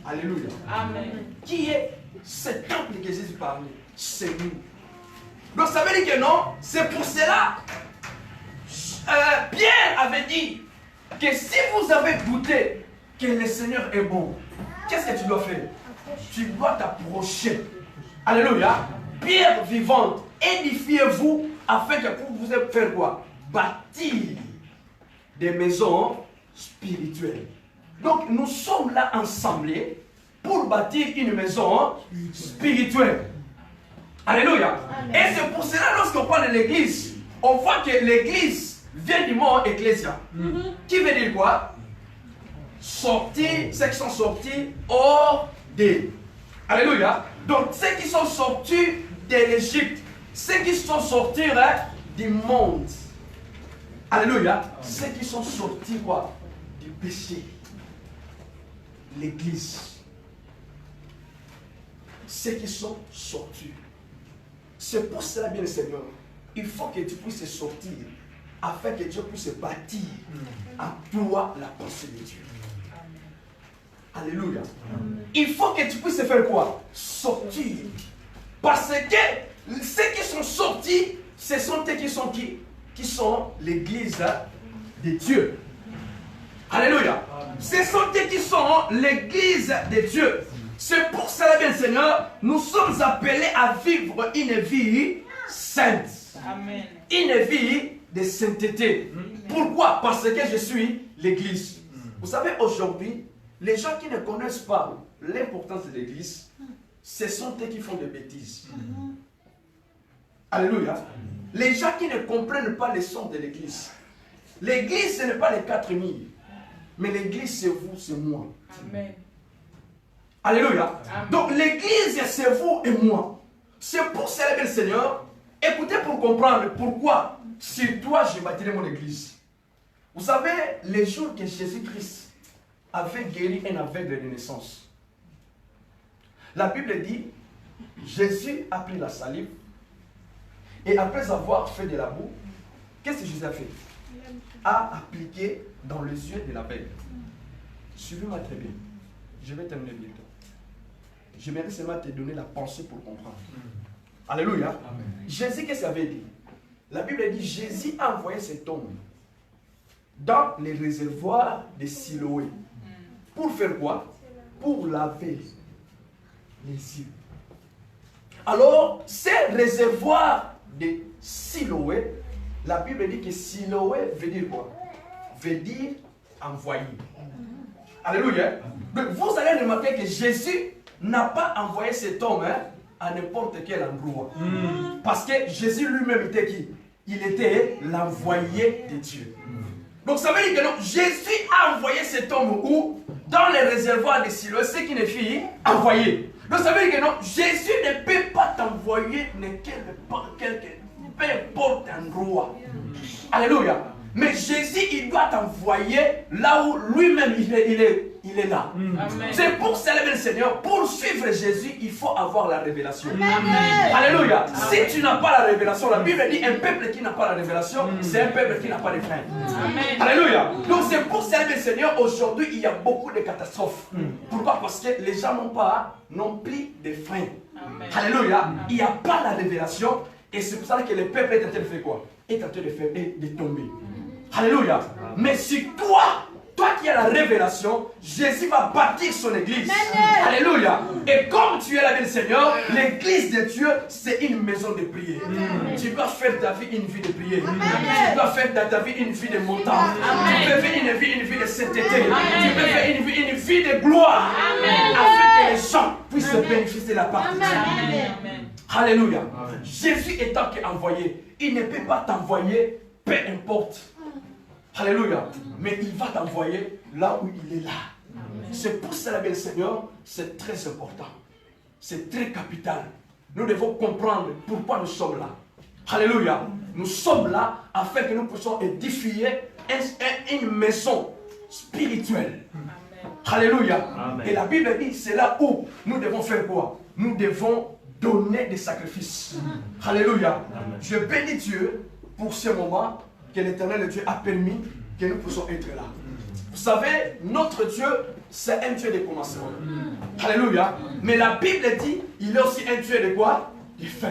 Alléluia. Amen. Qui est ce temple que Jésus parlait? C'est nous. Donc ça veut dire que non, c'est pour cela. Pierre avait dit que si vous avez goûté que le Seigneur est bon, qu'est-ce que tu dois faire? Tu dois t'approcher. Alléluia. Pierre vivante, édifiez-vous afin que vous faire quoi? Bâtir des maisons spirituelles. Donc nous sommes là ensemble pour bâtir une maison spirituelle. Alléluia. Et c'est pour cela, lorsqu'on parle de l'église, on voit que l'église vient du mot ecclésia. Qui veut dire quoi? Sortir, ceux qui sont sortis hors des. Alléluia. Donc ceux qui sont sortis de l'Égypte, ceux qui sont sortis du monde. Alléluia. Ceux qui sont sortis quoi? Du péché. L'église. Ceux qui sont sortis. C'est pour cela, bien le Seigneur, il faut que tu puisses sortir afin que Dieu puisse bâtir en toi la pensée de Dieu. Alléluia. Il faut que tu puisses faire quoi? Sortir. Parce que ceux qui sont sortis, ce sont eux qui sont l'église de Dieu. Alléluia. Ce sont eux qui sont l'église de Dieu. C'est pour cela, bien Seigneur, nous sommes appelés à vivre une vie sainte. Amen. Une vie de sainteté. Pourquoi? Parce que je suis l'église. Vous savez, aujourd'hui, les gens qui ne connaissent pas l'importance de l'église, ce sont eux qui font des bêtises. Alléluia. Les gens qui ne comprennent pas les sons de l'église. L'église, ce n'est pas les 4000. Mais l'église, c'est vous, c'est moi. Amen. Alléluia. Amen. Donc l'église, c'est vous et moi. C'est pour célébrer le Seigneur. Écoutez pour comprendre pourquoi sur toi je bâtirai mon église. Vous savez, les jours que Jésus-Christ avait guéri un aveugle de naissance, la Bible dit, Jésus a pris la salive et après avoir fait de la boue, qu'est-ce que Jésus a fait? A appliqué dans les yeux de l'aveugle. Suivez-moi très bien. Je vais terminer bientôt. J'aimerais seulement te donner la pensée pour comprendre. Alléluia. Amen. Jésus, qu'est-ce qu'il avait dit? La Bible dit, Jésus a envoyé cet homme dans les réservoirs de Siloé. Pour faire quoi? Pour laver les yeux. Alors, ces réservoirs de Siloé, la Bible dit que Siloé veut dire quoi? Veut dire envoyé. Alléluia. Donc, vous allez remarquer que Jésus n'a pas envoyé cet homme à n'importe quel endroit. Parce que Jésus lui-même était qui? Il était l'envoyé de Dieu. Donc ça veut dire que non, Jésus a envoyé cet homme où? Dans les réservoirs de Siloé, ce qui ne fit envoyé. Donc ça veut dire que non, Jésus ne peut pas t'envoyer peu importe endroit. Alléluia. Mais Jésus, il doit t'envoyer là où lui-même il est là. C'est pour célébrer le Seigneur, pour suivre Jésus, il faut avoir la révélation. Alléluia. Si tu n'as pas la révélation, la Bible dit un peuple qui n'a pas la révélation, c'est un peuple qui n'a pas de frein. Alléluia. Donc c'est pour célébrer le Seigneur, aujourd'hui il y a beaucoup de catastrophes. Pourquoi? Parce que les gens n'ont plus de freins. Alléluia. Il n'y a pas la révélation et c'est pour ça que le peuple est en train de faire quoi? Est en train de tomber. Alléluia. Mais si toi qui as la révélation, Jésus va bâtir son église. Alléluia. Et comme tu es là avec le Seigneur, l'église de Dieu, c'est une maison de prière. Tu dois faire ta vie une vie de prière. Tu dois faire ta vie une vie de montagne. Tu peux faire une vie de sainteté. Tu peux faire une vie de gloire. Afin que les gens puissent bénéficier de la partie de Dieu. Alléluia. Jésus étant envoyé, il ne peut pas t'envoyer peu importe. Alléluia. Mais il va t'envoyer là où il est là. C'est pour cela que le Seigneur, c'est très important. C'est très capital. Nous devons comprendre pourquoi nous sommes là. Alléluia. Nous sommes là afin que nous puissions édifier une maison spirituelle. Alléluia. Et la Bible dit, c'est là où nous devons faire quoi? Nous devons donner des sacrifices. Alléluia. Je bénis Dieu pour ce moment que l'Éternel Dieu a permis que nous puissions être là. Vous savez, notre Dieu, c'est un Dieu de commencement. Alléluia. Mais la Bible dit, il est aussi un Dieu de quoi? De fin.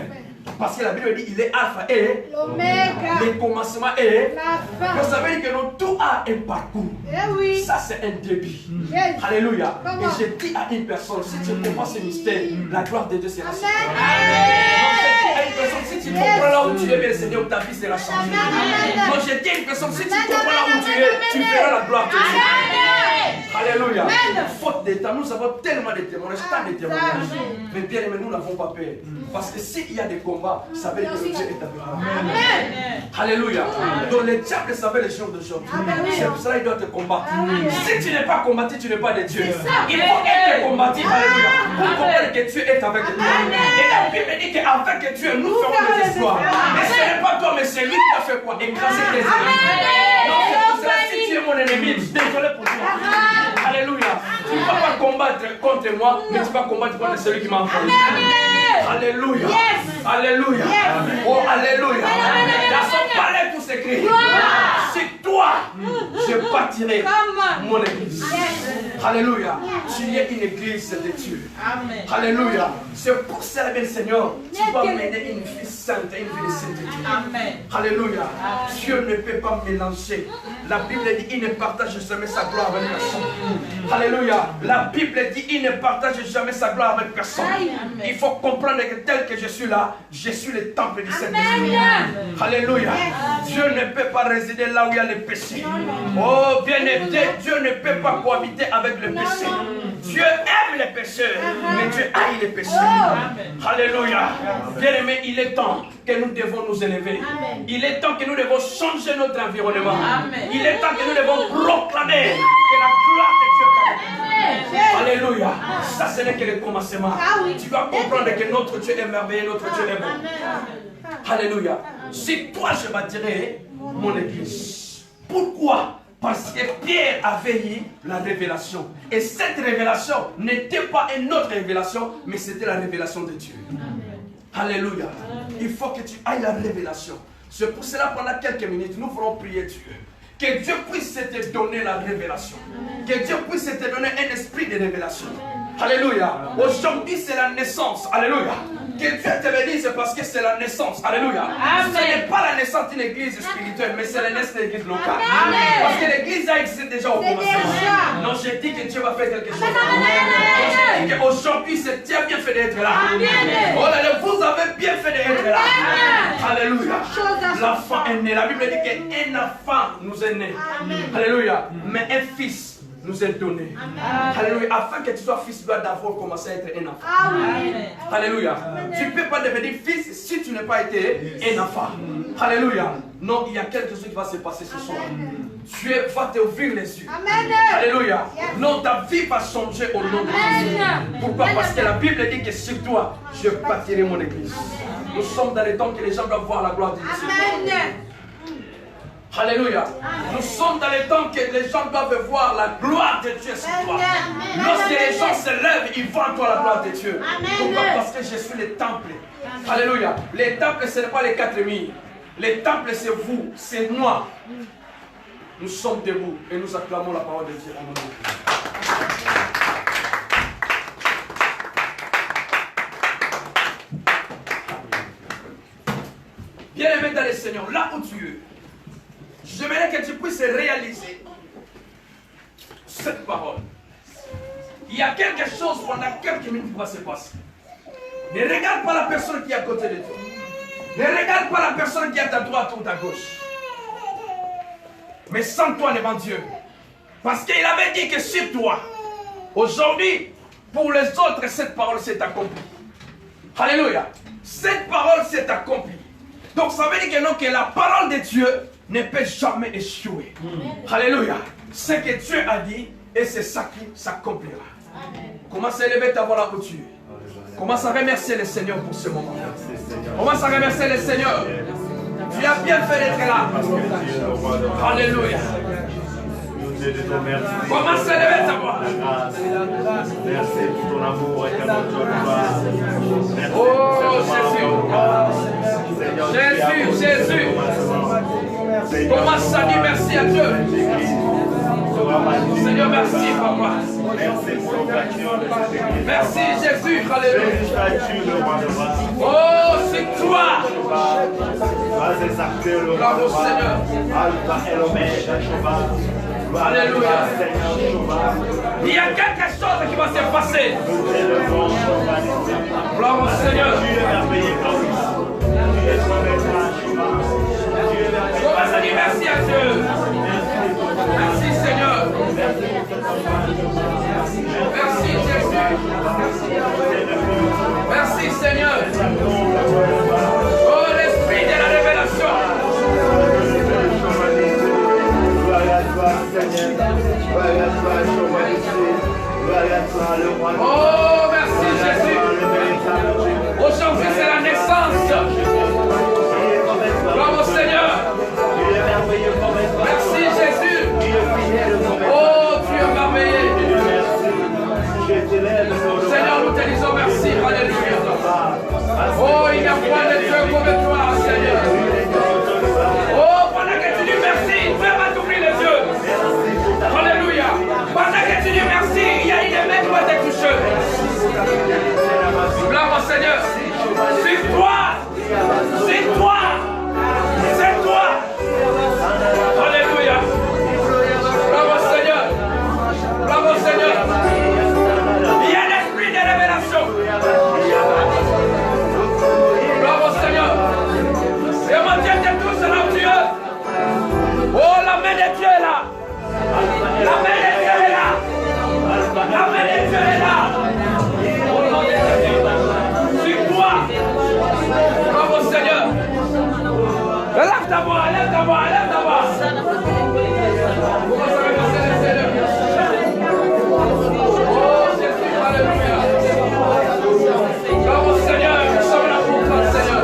Parce que la Bible dit, il est alpha et l'oméga. Le commencement et la fin. Vous savez que tout a un parcours. Ça, c'est un début. Alléluia. Et je dis à une personne, si tu comprends ce mystère, la gloire de Dieu sera sur toi. Si tu comprends là où tu es, bien Seigneur, ta vie sera changée. Non, je dis à une personne, si tu comprends là où tu es, tu verras la gloire de Dieu. Alléluia. Faute de temps, nous avons tellement de témoignages, tant de témoignages. Mais bien aimé, nous n'avons pas peur. Parce que s'il y a des combats, ça veut dire que Dieu est avec nous. Alléluia. Donc le diable savait les jours d'aujourd'hui. C'est pour cela qu'il doit te combattre. Si tu n'es pas combattu, tu n'es pas de Dieu. Il faut être combattu. Alléluia. Pour comprendre que Dieu est avec toi. Et la Bible dit qu'avec Dieu, nous ferons des espoirs. Mais ce n'est pas toi, mais c'est lui qui a fait quoi? Écraser tes ennemis. Donc c'est pour cela, si tu es mon ennemi, désolé pour toi. Alléluia. Tu ne vas pas combattre contre moi, mais tu vas combattre contre celui qui m'a envoyé. Alléluia. Alléluia. Oh, alléluia. Dans son palais, tout s'écrit. C'est toi, je bâtirai mon église. Alléluia. Tu es une église de Dieu. Alléluia. C'est pour servir le Seigneur. Tu vas mener une vie sainte, une vie de sainteté. Alléluia. Dieu ne peut pas mélanger. La Bible dit il ne partage jamais sa gloire avec personne. Alléluia. La Bible dit il ne partage jamais sa gloire avec personne. Il faut comprendre que tel que je suis là, je suis le temple du Saint-Esprit. Alléluia. Dieu ne peut pas résider là où il y a le péché. Oh, bien aimé, Dieu ne peut pas cohabiter avec le péché. Dieu aime les pécheurs, mais Dieu haït les pécheurs. Alléluia. Bien aimé, il est temps que nous devons nous élever. Il est temps que nous devons changer notre environnement. Il est temps que nous devons proclamer que la gloire de Dieu est. Alléluia. Ça, ce n'est que le commencement. Tu dois comprendre que notre Dieu est merveilleux, notre Dieu est bon. Alléluia. Si toi, je bâtirai mon église. Pourquoi? Parce que Pierre avait eu la révélation. Et cette révélation n'était pas une autre révélation, mais c'était la révélation de Dieu. Alléluia. Il faut que tu ailles la révélation. C'est pour cela, pendant quelques minutes, nous voulons prier Dieu. Que Dieu puisse te donner la révélation. Que Dieu puisse te donner un esprit de révélation. Alléluia. Aujourd'hui, c'est la naissance. Alléluia. Que Dieu te bénisse parce que c'est la naissance. Alléluia. Ce n'est pas la naissance d'une église spirituelle, mais c'est la naissance d'une église locale. Parce que l'église a existé déjà au commencement. Non, j'ai dit que Dieu va faire quelque chose. J'ai dit qu'aujourd'hui, c'est Dieu bien fait d'être là. Oh là, vous avez bien fait d'être là. Alléluia. L'enfant est né. La Bible dit qu'un enfant nous est né. Alléluia. Mais un fils nous est donné. Alléluia. Afin que tu sois fils, tu dois d'abord commencer à être un enfant. Alléluia. Tu ne peux pas devenir fils si tu n'as pas été un enfant. Alléluia. Non, il y a quelque chose qui va se passer ce soir. Dieu va t'ouvrir les yeux. Alléluia. Non, ta vie va changer au nom de Jésus. Pourquoi? Parce que la Bible dit que sur toi, je bâtirai mon église. Nous sommes dans les temps que les gens doivent voir la gloire de Dieu. Alléluia. Nous sommes dans les temps que les gens doivent voir la gloire de Dieu sur toi. Lorsque les gens se lèvent, ils voient toi la gloire de Dieu. Pourquoi? Parce que je suis le temple. Alléluia. Les temples, ce n'est pas les 4000. Les temples, c'est vous, c'est moi. Nous sommes debout et nous acclamons la parole de Dieu en nom de Jésus. Bien-aimé dans le Seigneur, là où tu es, j'aimerais que tu puisses réaliser cette parole. Il y a quelque chose pendant quelques minutes qui va se passer. Ne regarde pas la personne qui est à côté de toi. Ne regarde pas la personne qui est à ta droite ou à ta gauche. Mais sens-toi devant Dieu. Parce qu'il avait dit que sur toi, aujourd'hui, pour les autres, cette parole s'est accomplie. Alléluia. Cette parole s'est accomplie. Donc ça veut dire que non, que la parole de Dieu ne peut jamais échouer. Alléluia. Ce que Dieu a dit, et c'est ça qui s'accomplira. Commence à élever ta voix là où tu es. Commence à remercier le Seigneur pour ce moment. Commence à remercier le Seigneur. Tu as bien fait d'être là. Alléluia. Commence à élever ta voix. Merci pour ton amour et ta bonté. Oh Jésus. Jésus. Commence à dire merci à Dieu. Seigneur, merci, Papa. Merci pour l'occasion de cette église. Merci, Jésus. Alléluia. Oh, c'est toi. Bravo, Seigneur. Alléluia. Il y a quelque chose qui va se passer. Bravo, Seigneur. Commence à dire merci à Dieu. Merci Seigneur. Merci Jésus. Merci Seigneur. Oh l'esprit de la révélation. Oh merci Jésus. Aujourd'hui c'est la naissance. Bravo Seigneur. Merci Jésus. Oh, tu es merveilleux. Seigneur, nous te disons merci. Alléluia. Oh, il n'y a point de Dieu comme toi, Seigneur. Oh, pendant que tu dis merci, Dieu va t'ouvrir les yeux. Alléluia. Pendant que tu dis merci, il y a une main qui va te toucher. Bravo Seigneur. C'est toi. C'est toi. C'est toi. Alléluia. Bravo Seigneur. Bravo Seigneur. Il y a l'esprit de révélation. Bravo Seigneur. Et mon Dieu te touche là où tu es. Oh, la main de Dieu est là. La main de Dieu est là. La main de Dieu est là. Au nom de Jésus. Sur toi. Bravo Seigneur. Lève ta voix, lève ta voix, lève ta voix. Commence à remercier le Seigneur. Oh Jésus, alléluia. Bravo Seigneur, nous sommes là pour toi Seigneur.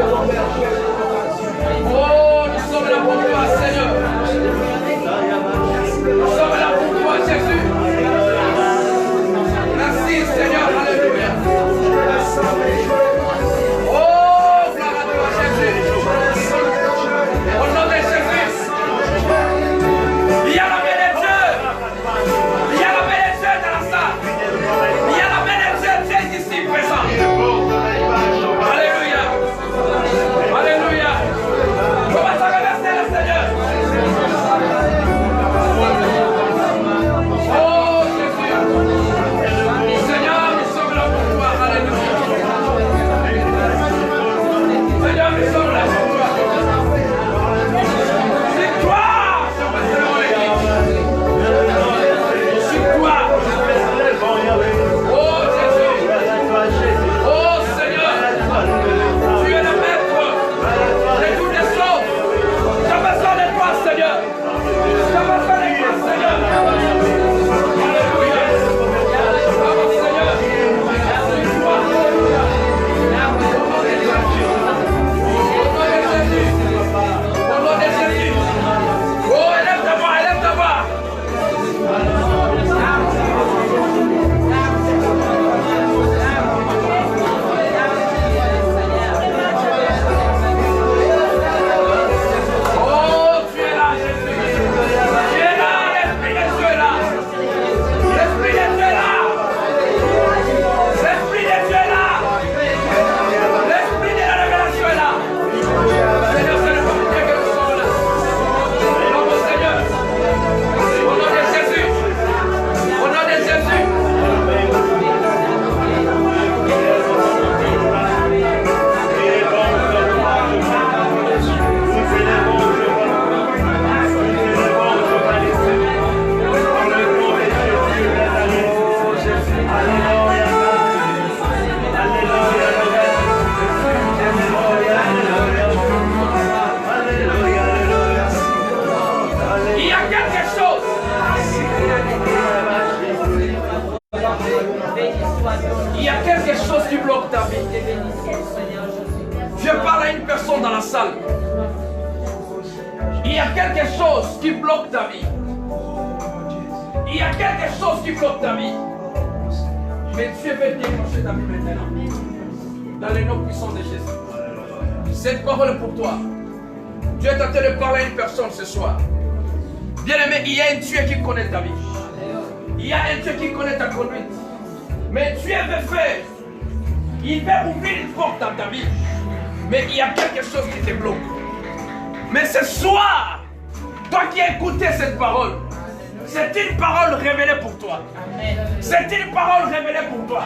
Oh, nous sommes là pour toi Seigneur. Nous sommes là pour toi Jésus. Merci Seigneur, alléluia. Oh, gloire à toi Jésus. Au nom de Jésus. chose qui bloque ta vie. Il y a quelque chose qui bloque ta vie. Mais Dieu veut déclencher ta vie maintenant. Dans le nom puissant de Jésus. Cette parole est pour toi. Dieu est en train de parler à une personne ce soir. Bien-aimé, il y a un Dieu qui connaît ta vie. Il y a un Dieu qui connaît ta conduite. Mais Dieu veut faire. Il veut ouvrir une porte dans ta vie. Mais il y a quelque chose qui te bloque. Mais ce soir, toi qui as écouté cette parole, c'est une parole révélée pour toi. C'est une parole révélée pour toi.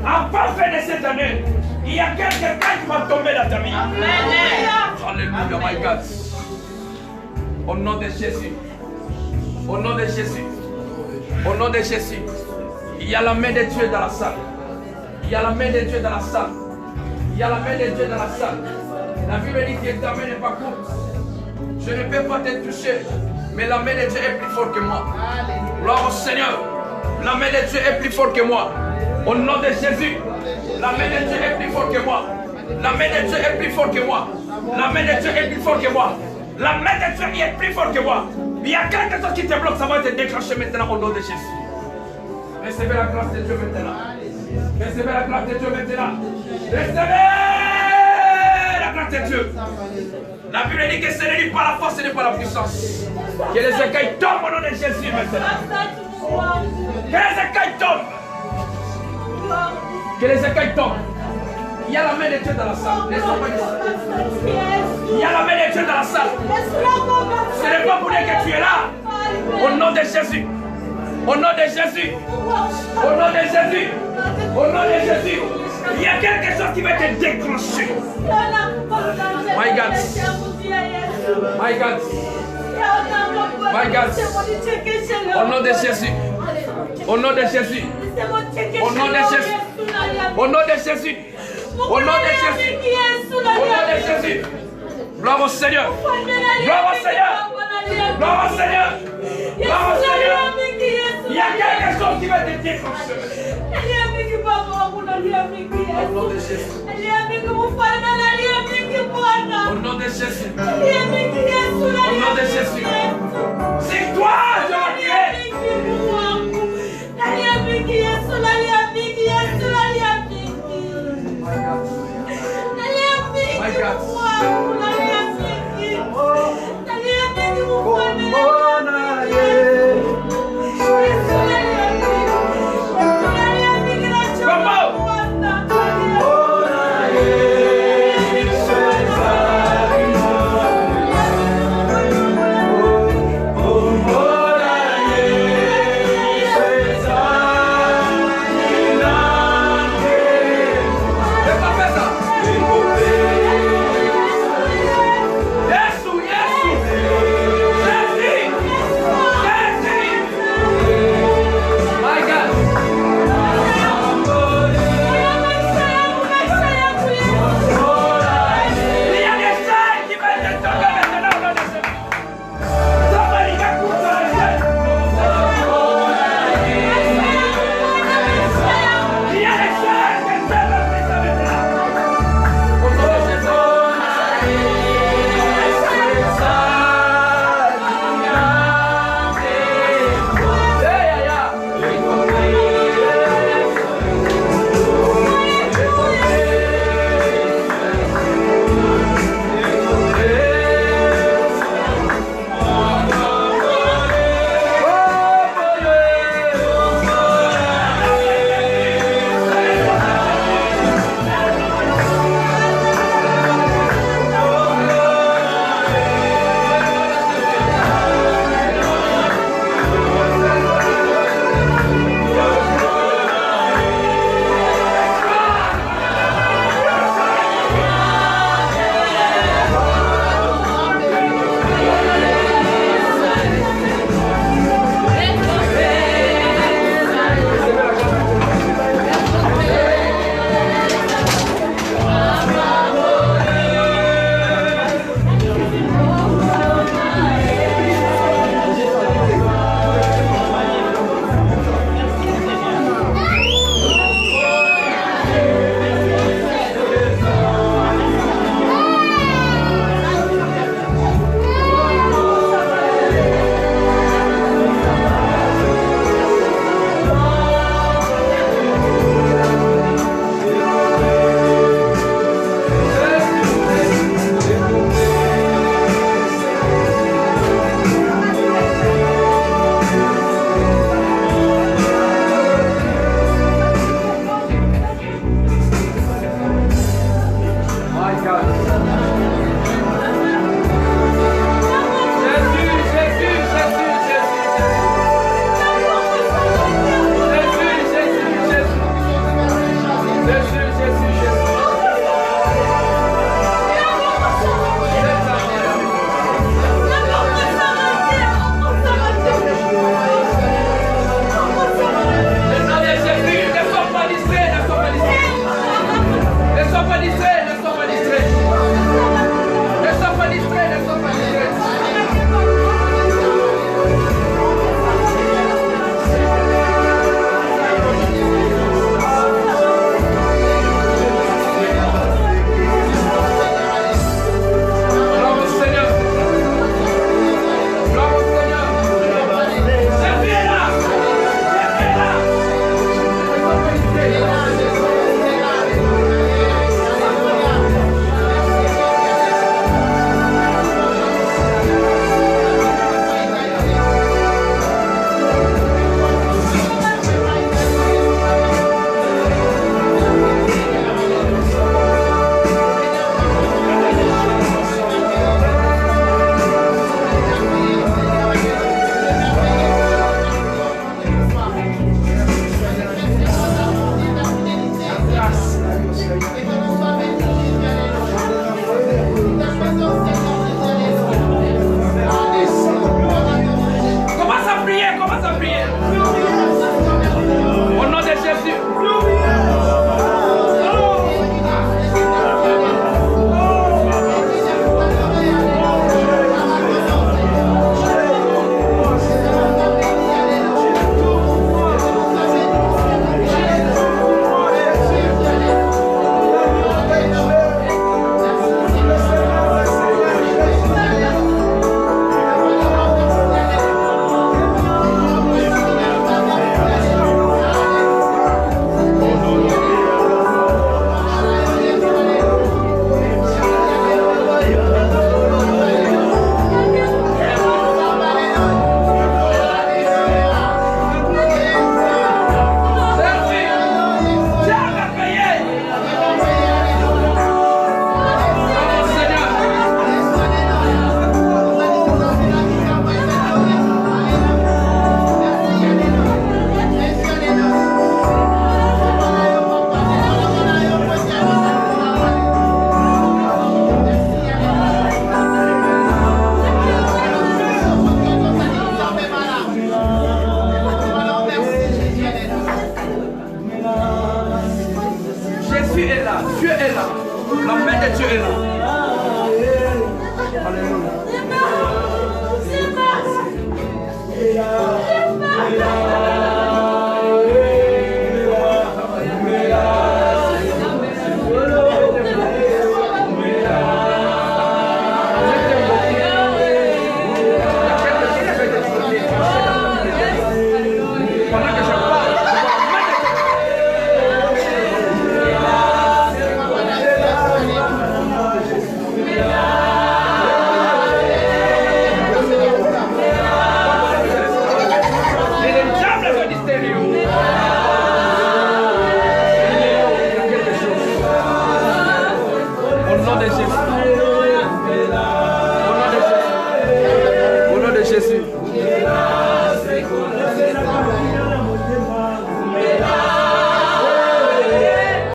Avant la fin de cette année, il y a quelqu'un qui va tomber dans ta vie. Alléluia, my God. Au nom de Jésus. Au nom de Jésus. Au nom de Jésus. Il y a la main de Dieu dans la salle. Il y a la main de Dieu dans la salle. Il y a la main de Dieu dans la salle. La Bible dit que ta main n'est pas courte. Je ne peux pas te toucher. Mais la main de Dieu est plus forte que moi. Gloire au Seigneur. La main de Dieu est plus forte que moi. Au nom de Jésus. La main de Dieu est plus forte que moi. La main de Dieu est plus forte que moi. La main de Dieu est plus forte que moi. La main de Dieu est plus forte que moi. Il y a quelque chose qui te bloque, ça va te déclencher maintenant au nom de Jésus. Recevez la grâce de Dieu maintenant. Recevez la grâce de Dieu maintenant. Recevez la grâce de Dieu. La Bible dit que ce n'est pas la force, ce n'est pas la puissance. Que les écailles tombent au nom de Jésus maintenant. Que les écailles tombent. Que les écailles tombent. Il y a la main de Dieu dans la salle. Il y a la main de Dieu dans la salle. Ce n'est pas pour dire que tu es là. Au nom de Jésus. Au nom de Jésus. Au nom de Jésus. Au nom de Jésus. Il y a quelque chose qui va te déclencher. My God. My God. My God. Au nom de Jésus. Au nom de Jésus. Au nom de Jésus. Au nom de Jésus. Au nom de Jésus. Au nom de Jésus. Gloire au Seigneur. Gloire au Seigneur. Gloire au Seigneur. Gloire au Seigneur. Il y a quelque chose qui va te déclencher. Au nom de Jésus. Au nom de Jésus. Au nom de Jésus.